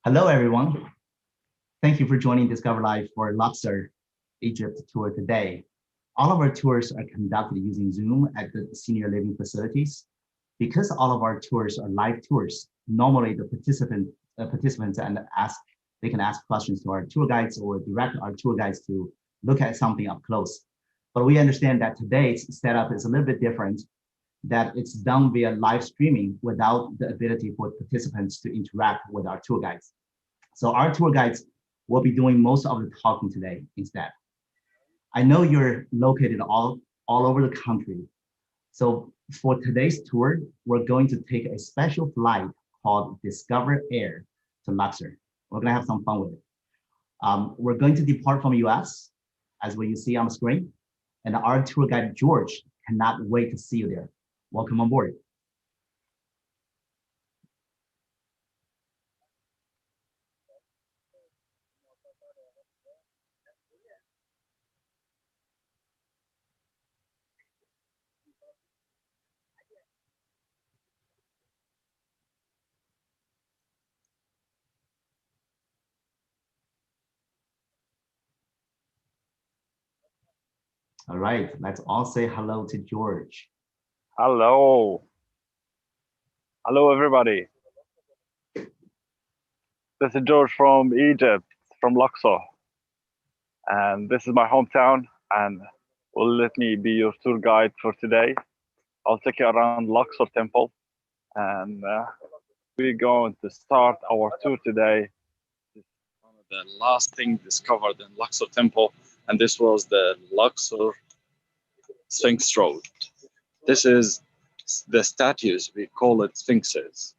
Hello, everyone. Thank you for joining Discover Live for Luxor Egypt tour today. All of our tours are conducted using Zoom at the senior living facilities. Because all of our tours are live tours, normally the participants they can ask questions to our tour guides or direct our tour guides to look at something up close. But we understand that today's setup is a little bit different, that it's done via live streaming without the ability for participants to interact with our tour guides. So our tour guides will be doing most of the talking today instead. I know you're located all over the country. So for today's tour, we're going to take a special flight called Discover Air to Luxor. We're gonna have some fun with it. We're going to depart from US, as what you see on the screen, and our tour guide, George, cannot wait to see you there. Welcome on board. All right, let's all say hello to George. Hello. Hello, everybody. This is George from Egypt, from Luxor. And this is my hometown. And will let me be your tour guide for today. I'll take you around Luxor Temple. And we're going to start our tour today. One of the last things discovered in Luxor Temple. And this was the Luxor Sphinx Road. This is the statues, we call it sphinxes,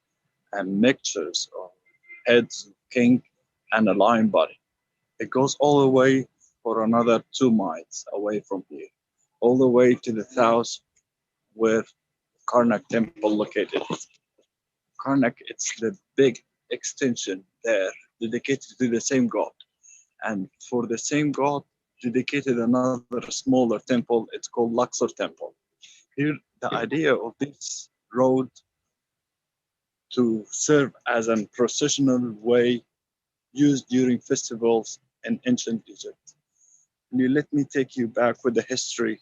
and mixtures of heads, king, and a lion body. It goes all the way for another 2 miles away from here, all the way to the south where Karnak Temple located. Karnak, it's the big extension there dedicated to the same god. And for the same god, dedicated another smaller temple, it's called Luxor Temple. Here, the idea of this road to serve as a processional way used during festivals in ancient Egypt. And you let me take you back with the history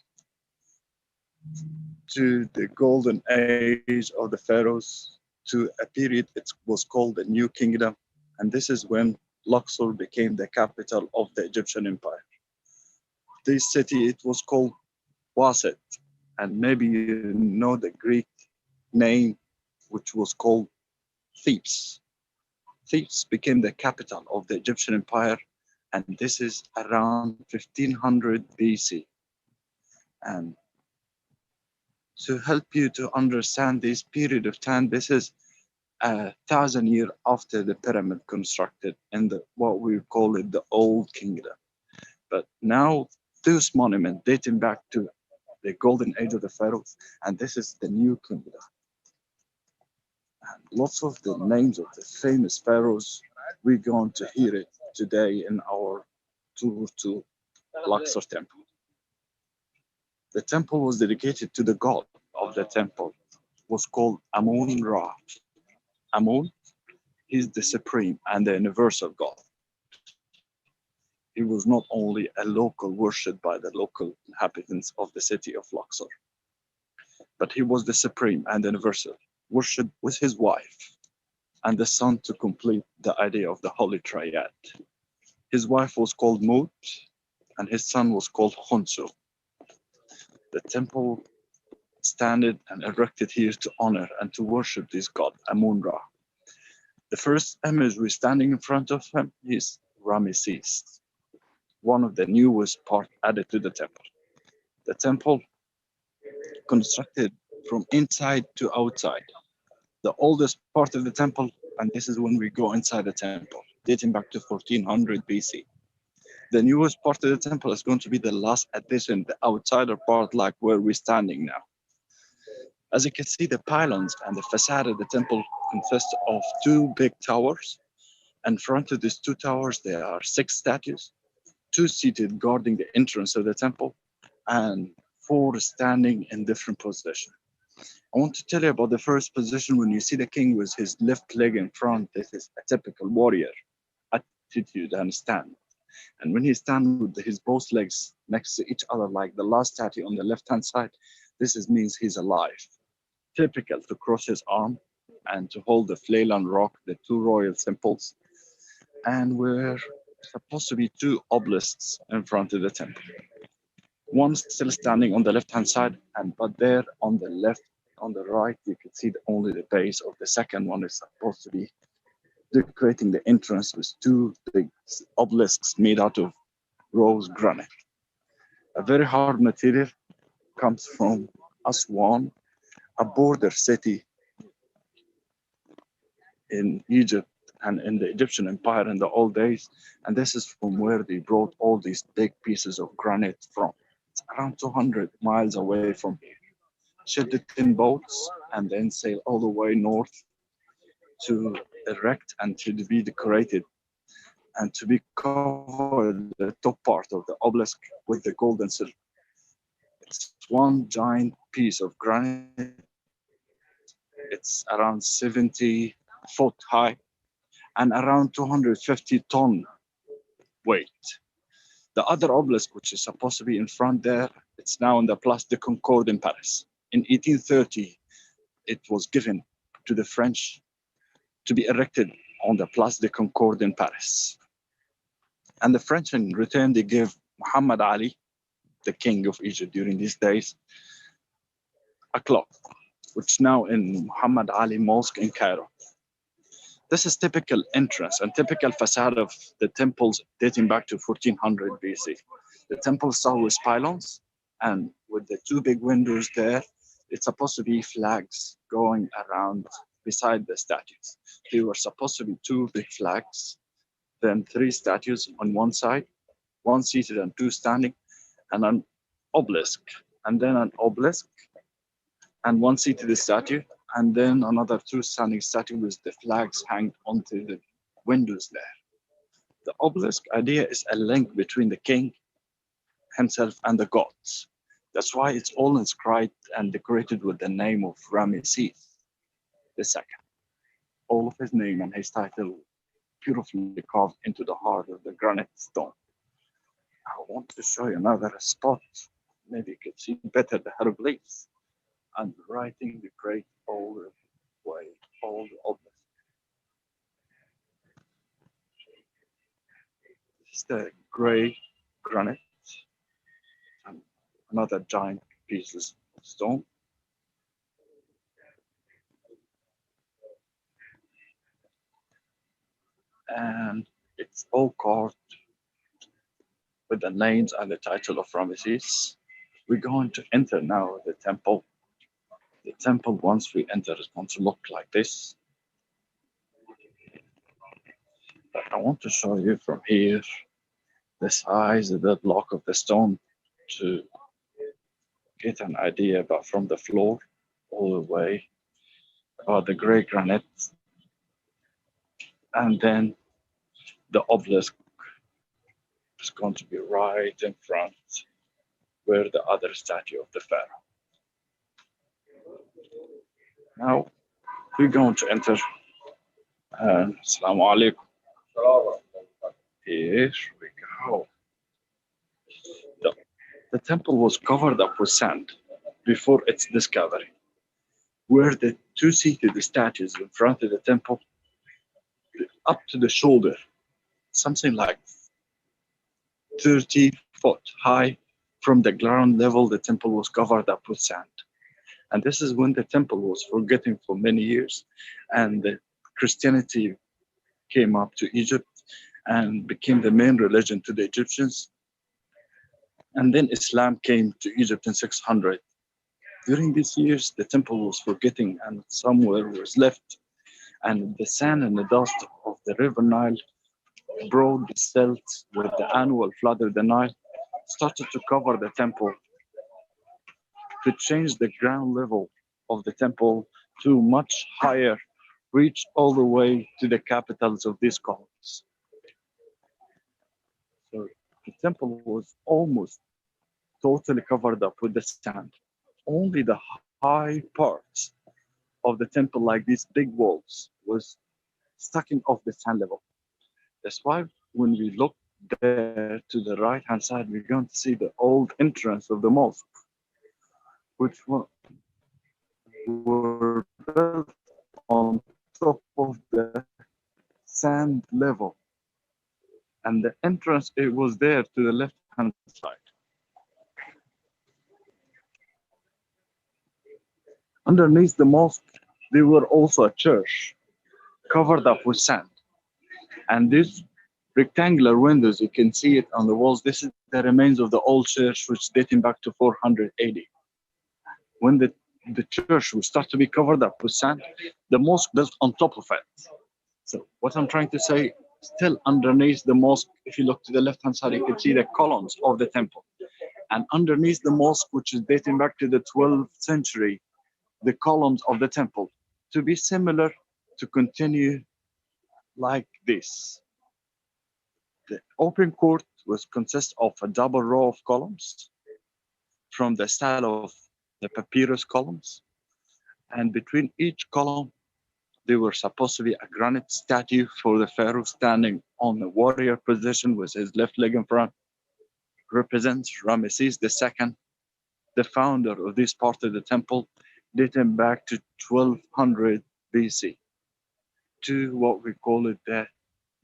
to the golden age of the pharaohs, to a period it was called the New Kingdom, and this is when Luxor became the capital of the Egyptian Empire. This city, it was called Waset, and maybe you know the Greek name, which was called Thebes. Thebes became the capital of the Egyptian Empire, and this is around 1500 BC. And to help you to understand this period of time, this is 1,000 years after the pyramid constructed in the what we call it the Old Kingdom. But now this monument dating back to the golden age of the pharaohs, and this is the New Kingdom. And lots of the names of the famous pharaohs, we're going to hear it today in our tour to Luxor Temple. The temple was dedicated to the god of the temple, was called Amun Ra. Amun, he's the supreme and the universal god. He was not only a local worshipped by the local inhabitants of the city of Luxor, but he was the supreme and universal, worshipped with his wife and the son to complete the idea of the Holy Triad. His wife was called Mut, and his son was called Khonsu. The temple standed and erected here to honor and to worship this god, Amun Ra. The first image we're standing in front of him is Ramesses, one of the newest part added to the temple. The temple constructed from inside to outside. The oldest part of the temple, and this is when we go inside the temple, dating back to 1400 BC. The newest part of the temple is going to be the last addition, the outsider part, like where we're standing now. As you can see, the pylons and the facade of the temple consist of 2 big towers. In front of these 2 towers, there are 6 statues, 2 seated guarding the entrance of the temple, and 4 standing in different positions. I want to tell you about the first position. When you see the king with his left leg in front, this is a typical warrior attitude and stand. And when he stands with his both legs next to each other, like the last statue on the left-hand side, means he's alive. Typical to cross his arm and to hold the flail and rock, the two royal symbols. And we're supposed to be two obelisks in front of the temple. One still standing on the left-hand side, but there on the left, on the right, you can see only the base of the second one is supposed to be decorating the entrance with two big obelisks made out of rose granite. A very hard material, comes from Aswan, a border city in Egypt and in the Egyptian Empire in the old days. And this is from where they brought all these big pieces of granite from. It's around 200 miles away from here. Shipped it in boats and then sail all the way north to erect and to be decorated and to be covered the top part of the obelisk with the gold and silver. It's one giant piece of granite. It's around 70 foot high and around 250 ton weight. The other obelisk, which is supposed to be in front there, it's now in the Place de Concorde in Paris. In 1830, it was given to the French to be erected on the Place de Concorde in Paris. And the French in return, they gave Muhammad Ali, the king of Egypt during these days, a clock, which now in Muhammad Ali Mosque in Cairo. This is typical entrance and typical facade of the temples dating back to 1400 BC. The temple starts with pylons, and with the two big windows there, it's supposed to be flags going around beside the statues. There were supposed to be two big flags, then three statues on one side, one seated and two standing, and an obelisk, and then an obelisk, and one seated statue, and then another two standing statue with the flags hanged onto the windows there. The obelisk idea is a link between the king himself and the gods. That's why it's all inscribed and decorated with the name of Ramesses II. All of his name and his title beautifully carved into the heart of the granite stone. I want to show you another spot. Maybe you could see better the hieroglyphs and writing the great all the way, all the obelisk. This is the gray granite and another giant pieces of stone. And it's all carved with the names and the title of Ramesses. We're going to enter now the temple. The temple, once we enter, is going to look like this. But I want to show you from here the size of the block of the stone to get an idea about from the floor all the way about the gray granite, and then the obelisk is going to be right in front where the other statue of the pharaoh. Now we're going to enter. Assalamu alaikum. Here we go. The temple was covered up with sand before its discovery, where the two seated statues in front of the temple, up to the shoulder, something like 30 foot high from the ground level, the temple was covered up with sand. And this is when the temple was forgotten for many years, and the Christianity came up to Egypt and became the main religion to the Egyptians. And then Islam came to Egypt in 600. During these years, the temple was forgotten and somewhere was left. And the sand and the dust of the river Nile brought the silt with the annual flood of the Nile, started to cover the temple, to change the ground level of the temple to much higher, reach all the way to the capitals of these cults. So the temple was almost totally covered up with the sand. Only the high parts of the temple, like these big walls, was stacking off the sand level. That's why when we look there to the right hand side, we're going to see the old entrance of the mosque, which were built on top of the sand level. And the entrance, it was there to the left hand side. Underneath the mosque, there were also a church covered up with sand. And these rectangular windows, you can see it on the walls. This is the remains of the old church, which is dating back to 480. When the church will start to be covered up with sand, the mosque built on top of it. So what I'm trying to say, still underneath the mosque, if you look to the left-hand side, you can see the columns of the temple. And underneath the mosque, which is dating back to the 12th century, the columns of the temple, to be similar, to continue like this. The open court was consist of a double row of columns from the style of the papyrus columns. And between each column, there were supposed to be a granite statue for the pharaoh standing on the warrior position with his left leg in front. Represents Ramesses II, the founder of this part of the temple, dating back to 1200 BC, to what we call it the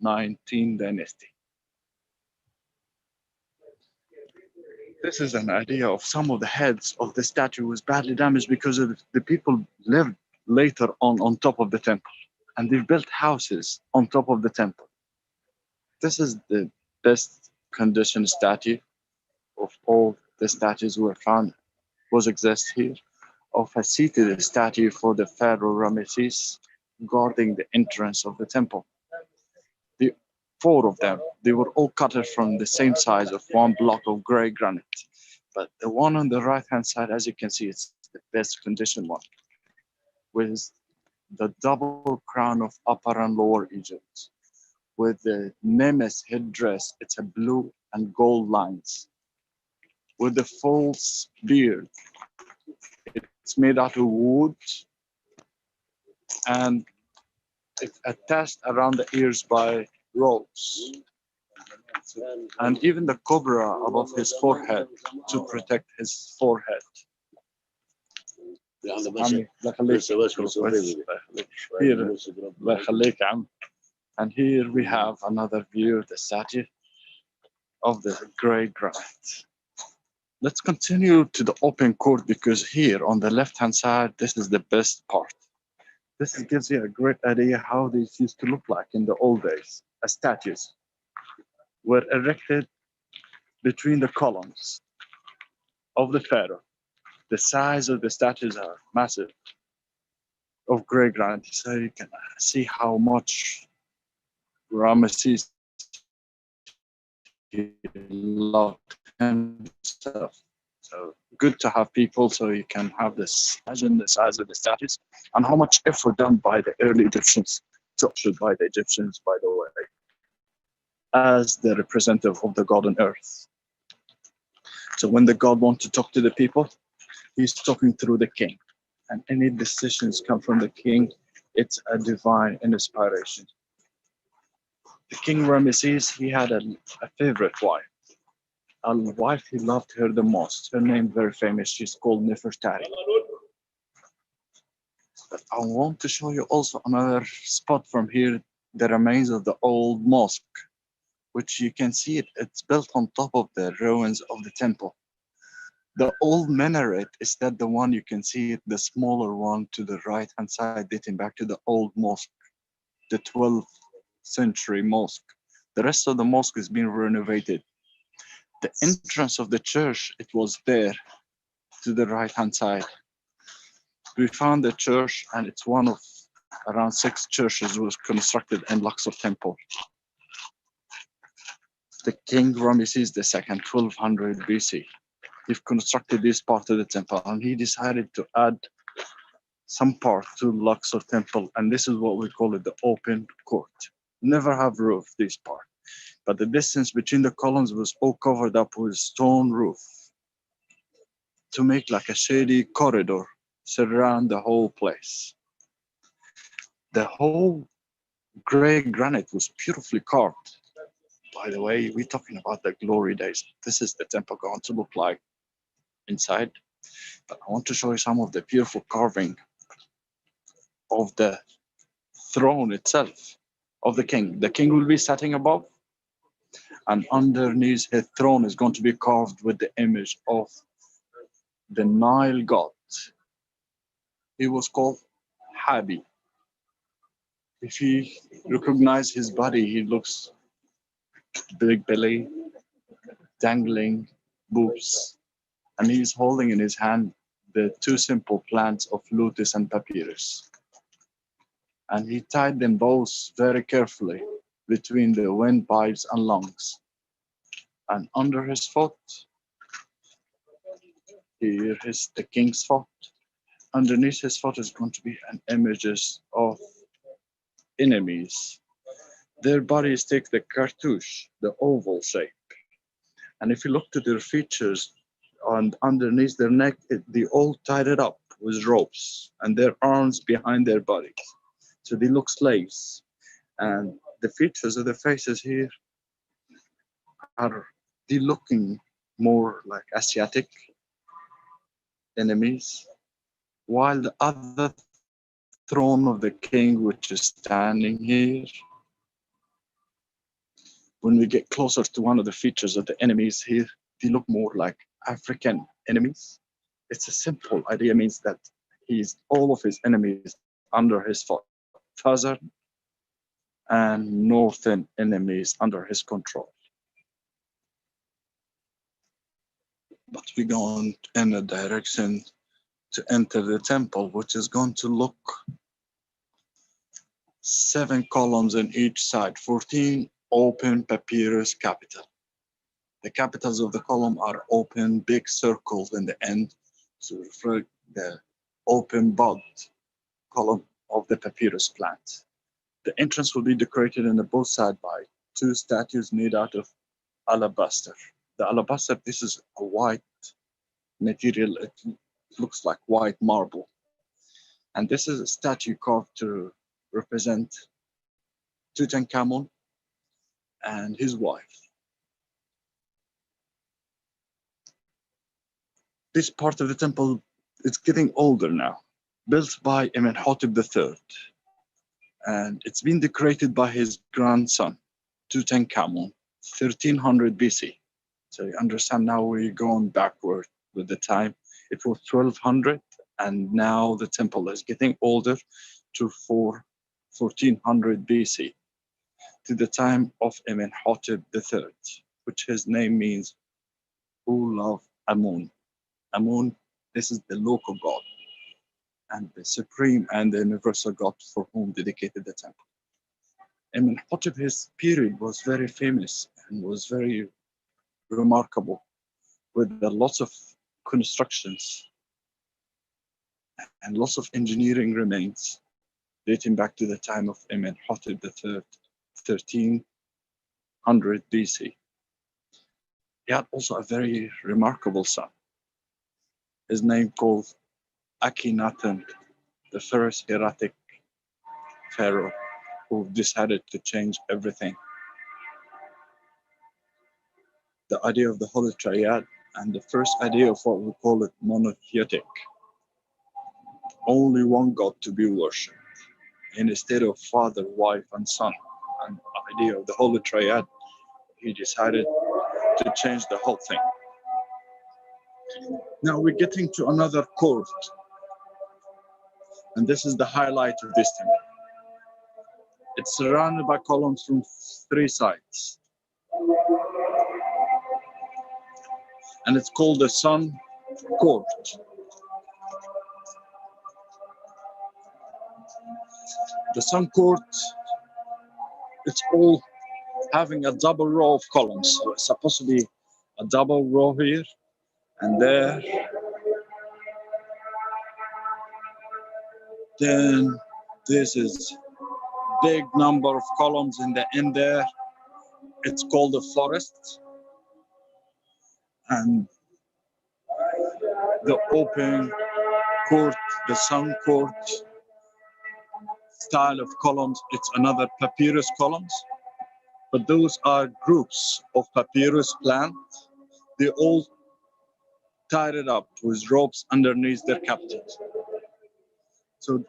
19th dynasty. This is an idea of some of the heads of the statue was badly damaged because of the people lived later on top of the temple, and they built houses on top of the temple. This is the best conditioned statue of all the statues were found was exist here, of a seated statue for the pharaoh Ramesses guarding the entrance of the temple. The four of them, they were all cut from the same size of one block of gray granite. But the one on the right hand side, as you can see, it's the best conditioned one, with the double crown of Upper and Lower Egypt, with the Nemes headdress, it's a blue and gold lines, with the false beard, it's made out of wood, and it's attached around the ears by ropes, and even the cobra above his forehead to protect his forehead. And here we have another view of the statue of the gray granite. Let's continue to the open court, because here on the left hand side, this is the best part. This gives you a great idea how these used to look like in the old days. As statues were erected between the columns of the pharaoh. The size of the statues are massive, of gray granite, so you can see how much Ramesses loved himself. So good to have people so you can have this, imagine the size of the statues and how much effort done by the early Egyptians, by the Egyptians, by the way, as the representative of the God on earth. So when the God wants to talk to the people, he's talking through the king, and any decisions come from the king, it's a divine inspiration. The King Ramesses, he had a favorite wife, a wife he loved her the most. Her name very famous, she's called Nefertari. But I want to show you also another spot from here, the remains of the old mosque, which you can see it's built on top of the ruins of the temple. The old minaret is that the one you can see, the smaller one to the right hand side, dating back to the old mosque, the 12th century mosque. The rest of the mosque is being renovated. The entrance of the church, it was there to the right hand side. We found the church, and it's one of around 6 churches was constructed in Luxor temple. The King Ramesses II, 1200 BC. He constructed this part of the temple, and he decided to add some part to Luxor temple, and this is what we call it, the open court. Never have roof, this part, but the distance between the columns was all covered up with stone roof to make like a shady corridor surround the whole place. The whole gray granite was beautifully carved. By the way, we're talking about the glory days. This is the temple going to look like inside. But I want to show you some of the beautiful carving of the throne itself of the king. The king will be sitting above, and underneath his throne is going to be carved with the image of the Nile god. He was called Habi. If you recognize his body, he looks big belly, dangling boobs, and he's holding in his hand the two simple plants of lotus and papyrus. And he tied them both very carefully between the windpipes and lungs. And under his foot, here is the king's foot. Underneath his foot is going to be an images of enemies. Their bodies take the cartouche, the oval shape. And if you look to their features, and underneath their neck, they all tied it up with ropes, and their arms behind their bodies. So they look slaves. And the features of the faces here are they looking more like Asiatic enemies, while the other throne of the king, which is standing here, when we get closer to one of the features of the enemies here, they look more like African enemies. It's a simple idea, means that he's all of his enemies under his foot, southern and northern enemies under his control. But we're going in a direction to enter the temple, which is going to look 7 columns on each side, 14 open papyrus capital. The capitals of the column are open, big circles in the end to refer the open bud column of the papyrus plant. The entrance will be decorated on the both sides by 2 statues made out of alabaster. The alabaster, this is a white material. It looks like white marble. And this is a statue carved to represent Tutankhamun and his wife. This part of the temple is getting older now, built by Amenhotep III. And it's been decorated by his grandson, Tutankhamun, 1300 BC. So you understand now we're going backward with the time. It was 1200, and now the temple is getting older to 1400 BC, to the time of Amenhotep III, which his name means who love Amun. Amun, this is the local god and the supreme and the universal god for whom dedicated the temple. Amenhotep, his period was very famous and was very remarkable, with lots of constructions and lots of engineering remains dating back to the time of Amenhotep III, 1300 BC. He had also a very remarkable son. His name called Akhenaten, the first heretic pharaoh who decided to change everything. The idea of the Holy Triad and the first idea of what we call it monotheistic. Only one God to be worshipped, instead of father, wife, and son. And the idea of the Holy Triad, he decided to change the whole thing. Now we're getting to another court. And this is the highlight of this temple. It's surrounded by columns from 3 sides. And it's called the Sun Court. The Sun Court, it's all having a double row of columns. So it's supposed to be a double row here and there. Then this is big number of columns in the end there. It's called the forest. And the open court, the sun court style of columns, it's another papyrus columns. But those are groups of papyrus plants. They all tied it up with ropes underneath their capitals. So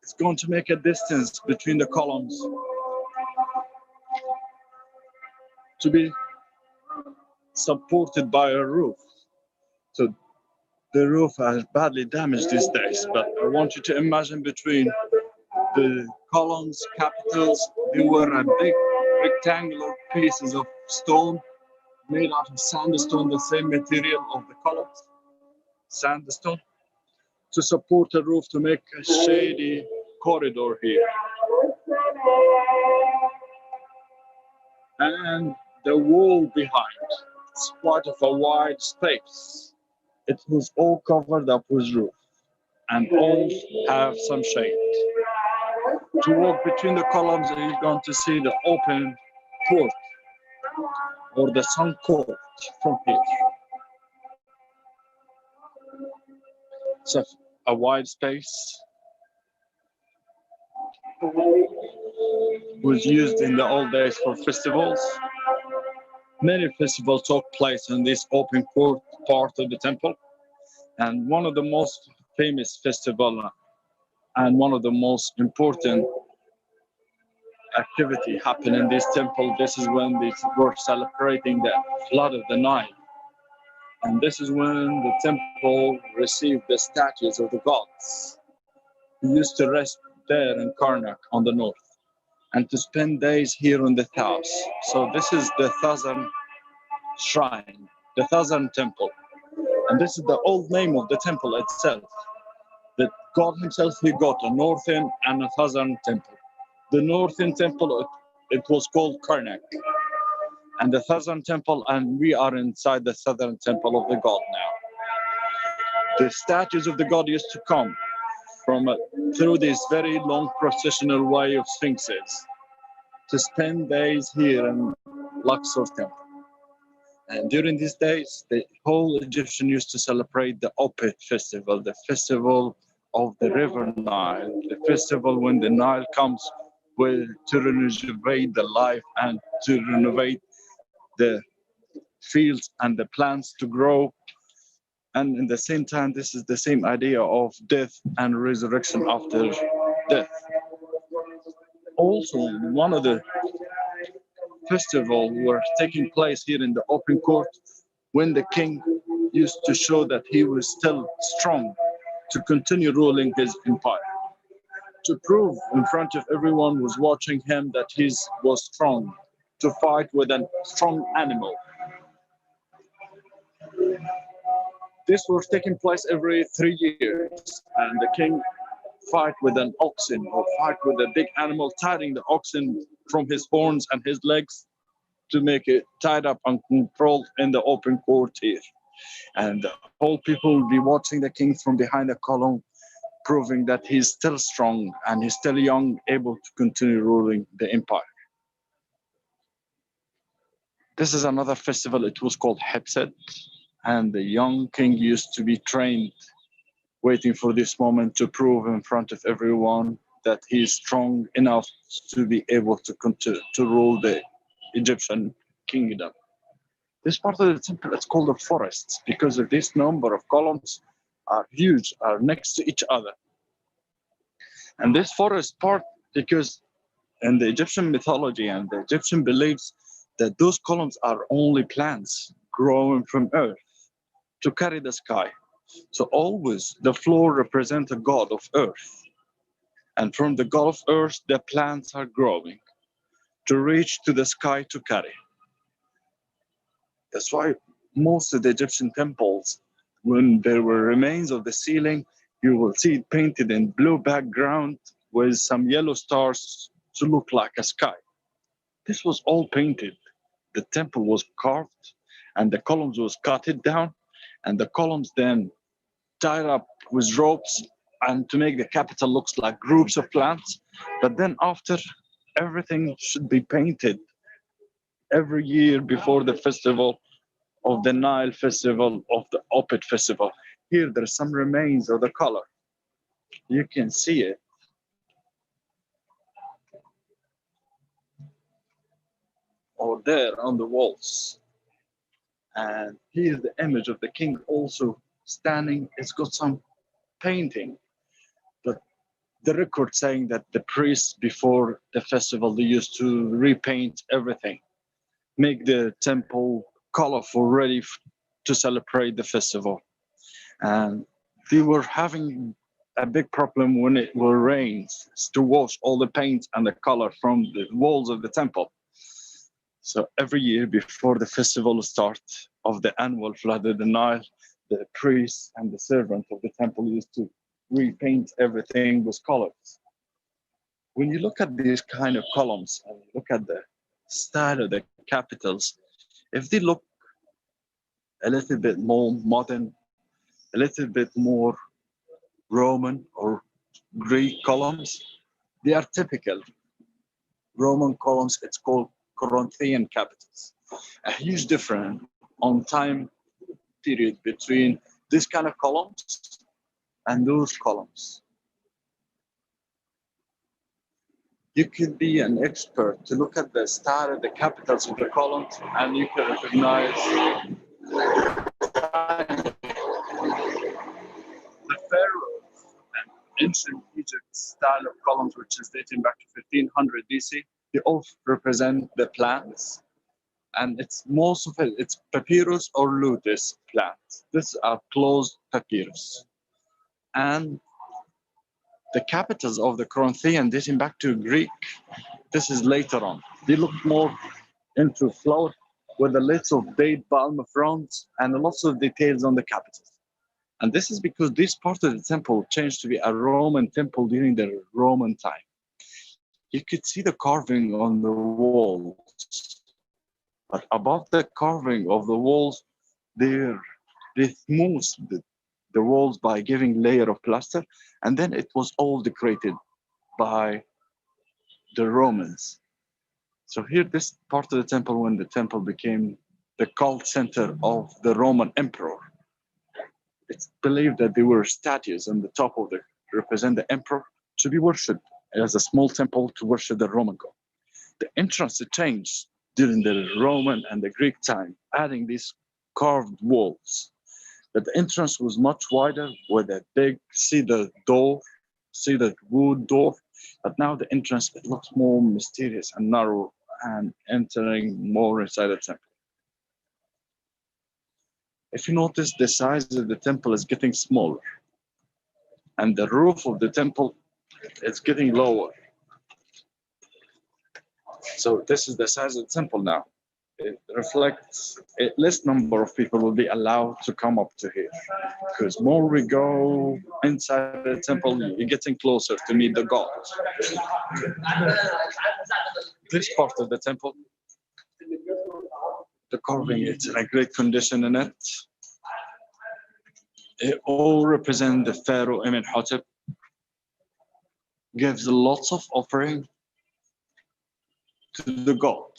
it's going to make a distance between the columns to be supported by a roof. So the roof is badly damaged these days, but I want you to imagine between the columns, capitals, they were a big rectangular pieces of stone made out of sandstone, the same material of the columns, sandstone, to support a roof to make a shady corridor here. And the wall behind, it's part of a wide space. It was all covered up with roof and all have some shade. To walk between the columns, you're going to see the open court or the sun court from here. So a wide space was used in the old days for festivals. Many festivals took place in this open court part of the temple. And one of the most famous festivals and one of the most important activity happened in this temple. This is when they were celebrating the flood of the Nile. And this is when the temple received the statues of the gods. We used to rest there in Karnak on the north and to spend days here in the Taos. So this is the Thazan shrine, the Thazan temple. And this is the old name of the temple itself. The God himself, he got a northern and a southern temple. The northern temple, it was called Karnak. And the southern temple, and we are inside the southern temple of the god now. The statues of the god used to come from through this very long processional way of sphinxes to spend days here in Luxor temple. And during these days, the whole Egyptian used to celebrate the Opet festival, the festival of the river Nile, the festival when the Nile comes to renovate the life and to renovate the fields and the plants to grow. And in the same time, this is the same idea of death and resurrection after death. Also, one of the festivals were taking place here in the open court when the king used to show that he was still strong to continue ruling his empire. To prove in front of everyone who was watching him that he was strong, to fight with a strong animal. This was taking place every 3 years, and the king fight with an oxen or fight with a big animal, tying the oxen from his horns and his legs to make it tied up and controlled in the open court here. And the whole people will be watching the king from behind a column, proving that he's still strong and he's still young, able to continue ruling the empire. This is another festival. It was called Hepset, and the young king used to be trained, waiting for this moment to prove in front of everyone that he is strong enough to be able to continue to rule the Egyptian kingdom. This part of the temple is called the forests because of this number of columns are huge, are next to each other. And this forest part, because in the Egyptian mythology and the Egyptian beliefs that those columns are only plants growing from earth to carry the sky. So always the floor represents a god of earth. And from the god of earth, the plants are growing to reach to the sky to carry. That's why most of the Egyptian temples, when there were remains of the ceiling, you will see it painted in blue background with some yellow stars to look like a sky. This was all painted. The temple was carved and the columns was cut it down, and the columns then tied up with ropes and to make the capital looks like groups of plants. But then after, everything should be painted every year before the festival of the Nile festival, of the Opet festival. here there's some remains of the color. You can see it. Or there on the walls. And here's the image of the king also standing. It's got some painting, but the record saying that the priests before the festival, they used to repaint everything, make the temple colorful, ready to celebrate the festival. And they were having a big problem when it will rain to wash all the paint and the color from the walls of the temple. So every year before the festival start of the annual flood of the Nile, the priests and the servant of the temple used to repaint everything with colors. When you look at these kind of columns and look at the style of the capitals, if they look a little bit more modern, a little bit more Roman or Greek columns, they are typical Roman columns. It's called Corinthian capitals. A huge difference on time period between this kind of columns and those columns. You could be an expert to look at the style of the capitals of the columns, and you can recognize the pharaohs and ancient Egypt style of columns, which is dating back to 1500 BC. They all represent the plants, and it's most of it's papyrus or lotus plants. These are closed papyrus. And the capitals of the Corinthian dating back to Greek, this is later on. They look more into flower with a little date palm fronds and lots of details on the capitals. And this is because this part of the temple changed to be a Roman temple during the Roman time. You could see the carving on the walls, but above the carving of the walls, they smoothed the walls by giving layer of plaster, and then it was all decorated by the Romans. So here, this part of the temple, when the temple became the cult center of the Roman emperor, it's believed that there were statues on the top of the represent the emperor to be worshipped as a small temple to worship the Roman god. The entrance changed during the Roman and the Greek time, adding these carved walls. But the entrance was much wider with a big cedar door, cedar wood door. But now the entrance, it looks more mysterious and narrow and entering more inside the temple. If you notice, the size of the temple is getting smaller, and the roof of the temple is getting lower. So this is the size of the temple now. It reflects a less number of people will be allowed to come up to here, because more we go inside the temple, you're getting closer to meet the God. This part of the temple, the carving, it's in a great condition in it. It all represents the Pharaoh Amenhotep. Gives lots of offering to the god.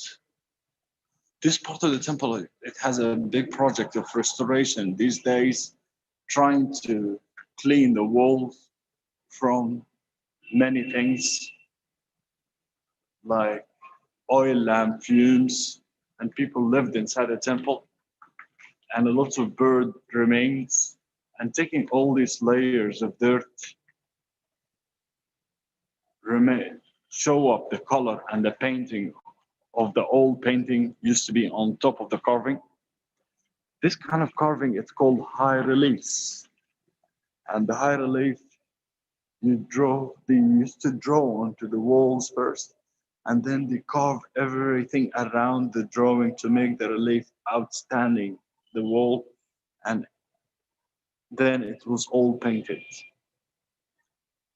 This part of the temple, it has a big project of restoration these days, trying to clean the walls from many things like oil lamp fumes, and people lived inside the temple, and a lot of bird remains, and taking all these layers of dirt show up the color and the painting of the old painting used to be on top of the carving. This kind of carving, it's called high reliefs. And the high relief, they used to draw onto the walls first, and then they carve everything around the drawing to make the relief outstanding, the wall, and then it was all painted.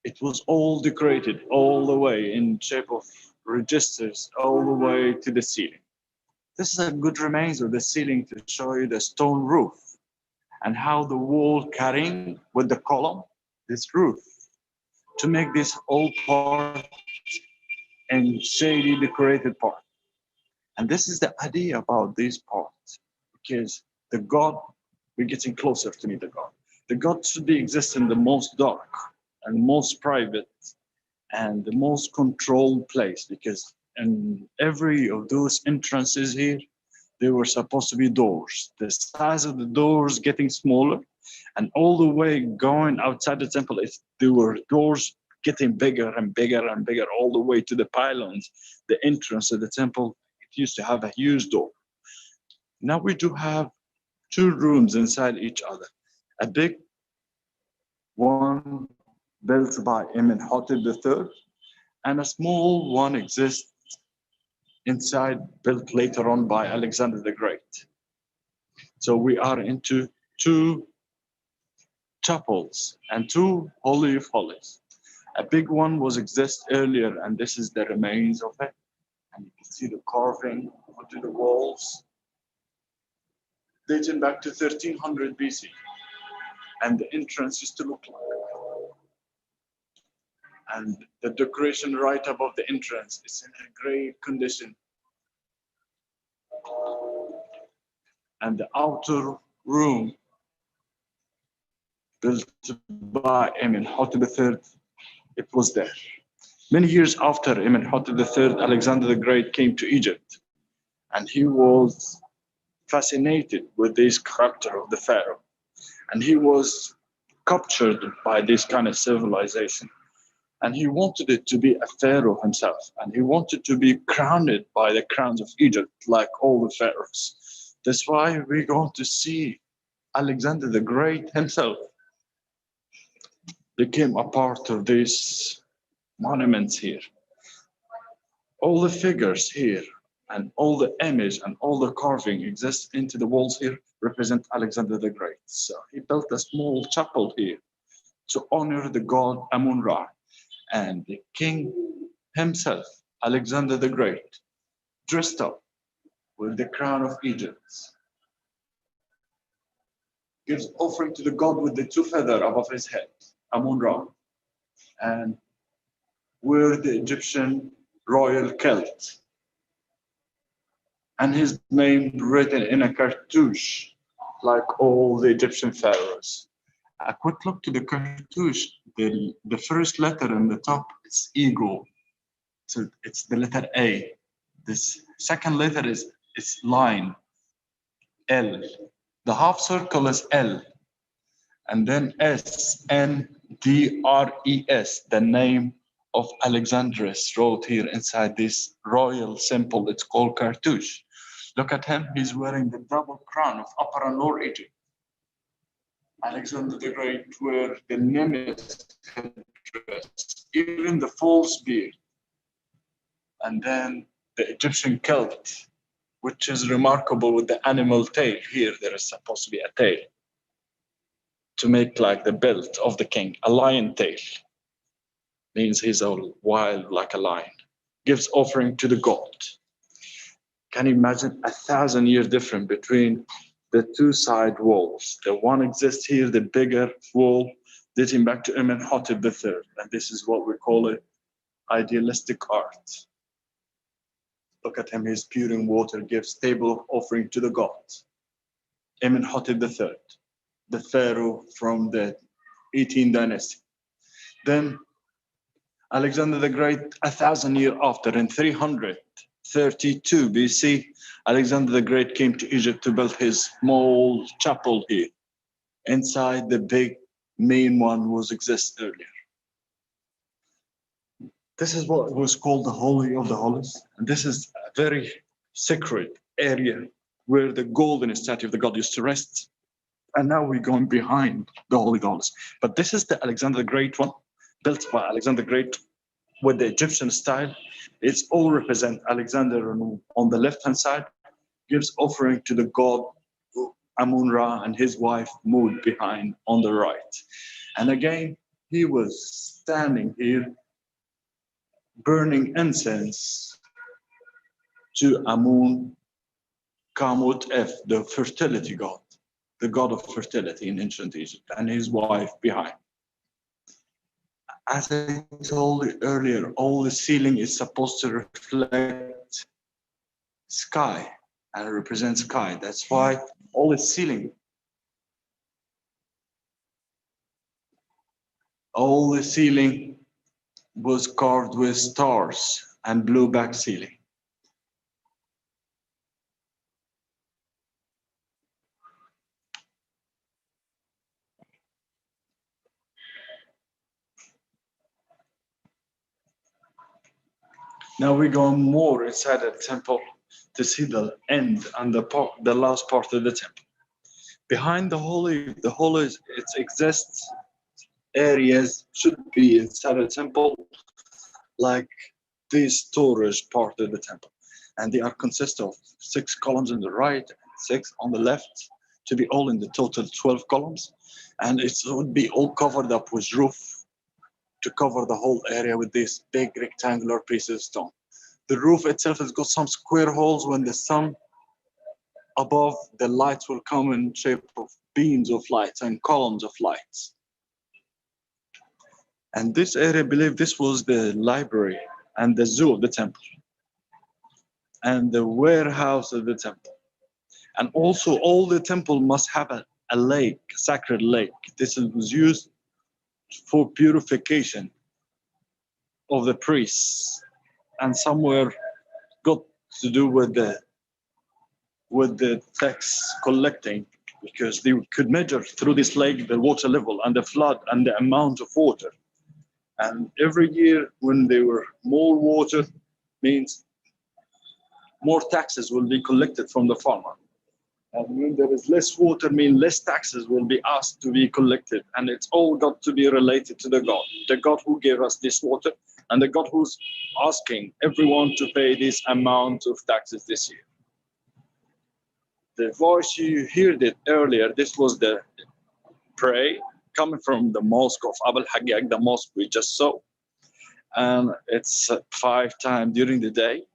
It was all decorated all the way in shape of registers all the way to the ceiling. This is a good remains of the ceiling to show you the stone roof and how the wall carrying with the column, this roof, to make this all part and shady decorated part. And this is the idea about these parts, because the God, we're getting closer to meet the God. The god should be exist in the most dark and most private and the most controlled place, because in every of those entrances here, there were supposed to be doors. The size of the doors getting smaller, and all the way going outside the temple, there were doors getting bigger and bigger and bigger, all the way to the pylons. The entrance of the temple, it used to have a huge door. Now we do have two rooms inside each other. A big one built by Amenhotep III, and a small one exists inside, built later on by Alexander the Great. So we are into two chapels and two Holy of Holies. A big one was exist earlier, and this is the remains of it. And you can see the carving onto the walls, dating back to 1300 BC. And the entrance used to look like. And the decoration right above the entrance is in a great condition. And the outer room, built by Amenhotep III, it was there. Many years after Amenhotep III, Alexander the Great came to Egypt, and he was fascinated with this character of the pharaoh, and he was captured by this kind of civilization, and he wanted it to be a pharaoh himself, and he wanted to be crowned by the crowns of Egypt like all the pharaohs. That's why we're going to see Alexander the Great himself became a part of these monuments here. All the figures here and all the image and all the carving exists into the walls here represent Alexander the Great. So he built a small chapel here to honor the god Amun-Ra, and the king himself, Alexander the Great, dressed up with the crown of Egypt, gives offering to the god with the two feathers above his head, Amun-Ra, and wear the Egyptian royal kilt, and his name written in a cartouche like all the Egyptian pharaohs. A quick look to the cartouche, the first letter in the top is ego, so it's the letter A. This second letter is line, L. The half circle is L, and then SNDRES, the name of Alexandrus, wrote here inside this royal symbol. It's called cartouche. Look at him, he's wearing the double crown of Upper and Lower Egypt. Alexander the Great wore the Nemes headdress, even the false beard, and then the Egyptian kilt, which is remarkable with the animal tail. Here there is supposed to be a tail to make like the belt of the king, a lion tail. Means he's all wild like a lion. Gives offering to the god. Can you imagine 1,000-year difference between the two side walls? The one exists here, the bigger wall, dating back to Amenhotep III. And this is what we call it idealistic art. Look at him, he's pouring water, gives table offering to the gods. Amenhotep III, the pharaoh from the 18th dynasty. Then Alexander the Great, 1,000 years after, in 332 BC, Alexander the Great came to Egypt to build his small chapel here. Inside the big main one was exist earlier. This is what was called the Holy of the Holies. And this is a very sacred area where the golden statue of the god used to rest. And now we're going behind the Holy of the Holies. But this is the Alexander the Great one, built by Alexander the Great with the Egyptian style. It's all represent Alexander on the left-hand side, gives offering to the god Amun-Ra and his wife Mut behind on the right. And again, he was standing here burning incense to Amun Kamut F, the fertility god, the god of fertility in ancient Egypt, and his wife behind. As I told you earlier, all the ceiling is supposed to reflect sky and represent sky. That's why all the ceiling All the ceiling was carved with stars and blue back ceiling. Now we're going more inside the temple to see the end and the last part of the temple. Behind the holy, it exists areas should be inside the temple, like this storage part of the temple, and they are consist of 6 columns on the right, 6 on the left, to be all in the total 12 columns, and it would be all covered up with roof to cover the whole area with these big rectangular pieces of stone. The roof itself has got some square holes. When the sun above, the lights will come in shape of beams of lights and columns of lights. And this area, I believe this was the library and the zoo of the temple and the warehouse of the temple. And also all the temple must have a lake, a sacred lake. This was used for purification of the priests, and somewhere got to do with the tax collecting, because they could measure through this lake the water level and the flood and the amount of water. And every year when there were more water, means more taxes will be collected from the farmer. And when there is less water, means less taxes will be asked to be collected. And it's all got to be related to the God who gave us this water, and the God who's asking everyone to pay this amount of taxes this year. The voice you heard it earlier, this was the prayer coming from the mosque of Abul Haggag, the mosque we just saw. And it's 5 times during the day.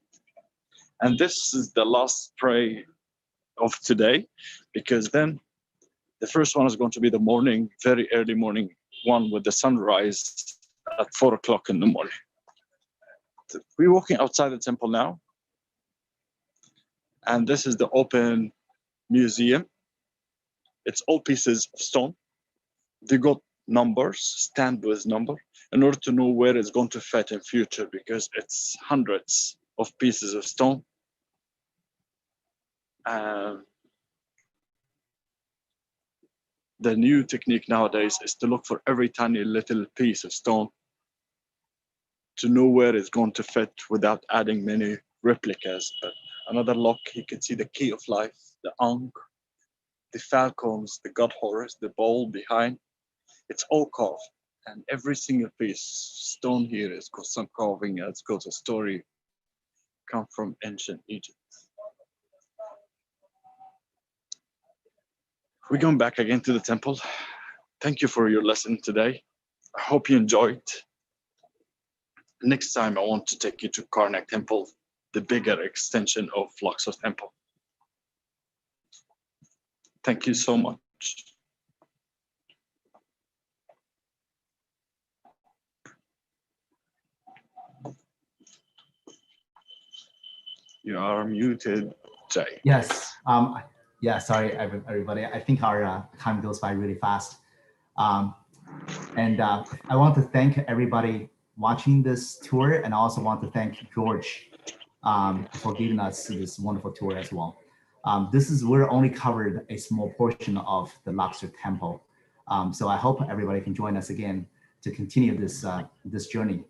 And this is the last prayer of today, because then the first one is going to be the morning, very early morning one with the sunrise at 4 o'clock in the morning. We're walking outside the temple now. And this is the open museum. It's all pieces of stone. They got numbers, stamped with number, in order to know where it's going to fit in future, because it's hundreds of pieces of stone. The new technique nowadays is to look for every tiny little piece of stone to know where it's going to fit without adding many replicas. But another lock, you can see the key of life, the Ankh, the falcons, the god Horus, the bowl behind. It's all carved, and every single piece stone here has got some carving. It's got a story come from ancient Egypt. We're going back again to the temple. Thank you for your lesson today. I hope you enjoyed. Next time I want to take you to Karnak Temple, the bigger extension of Luxor Temple. Thank you so much. You are muted, Jay. Yes. Yeah, sorry, everybody. I think our time goes by really fast. I want to thank everybody watching this tour, and I also want to thank George for giving us this wonderful tour as well. We're only covered a small portion of the Luxor Temple. So I hope everybody can join us again to continue this journey.